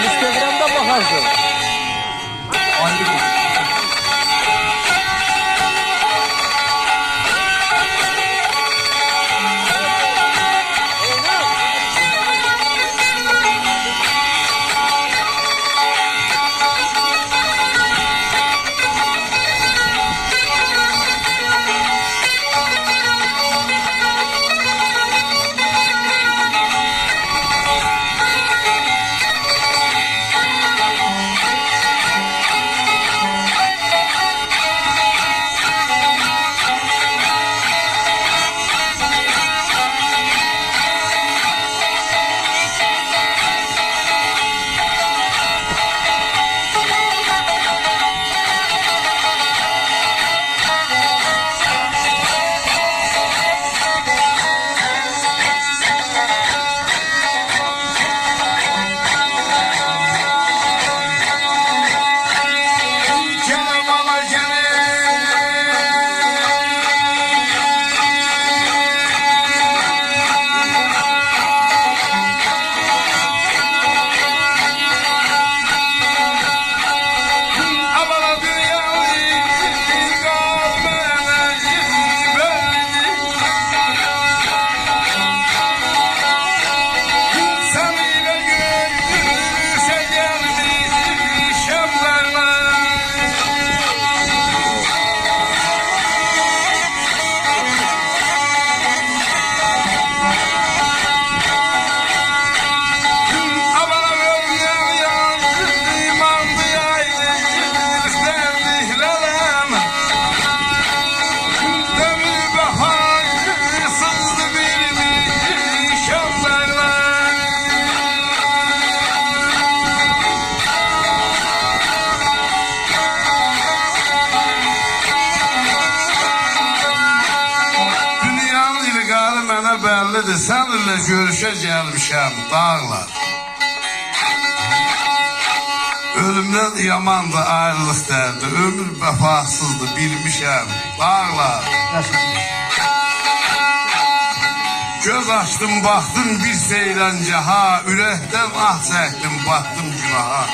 Instagram'da bakarsın. Bellidir, seninle görüşe gelmişəm dağlar. Ölümden yamandı ayrılıq dərdi, ömür vəfasızdı bilmişəm dağlar. Göz açdım baktım bir seyrancaha, ürəkdən ah çəkdim baktım günaha.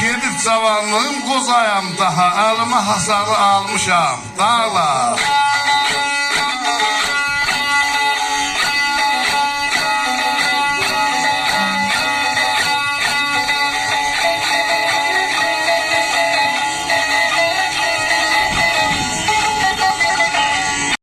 Gedib cavanlığım qozayam daha, əlimə hasarı almışam dağlar.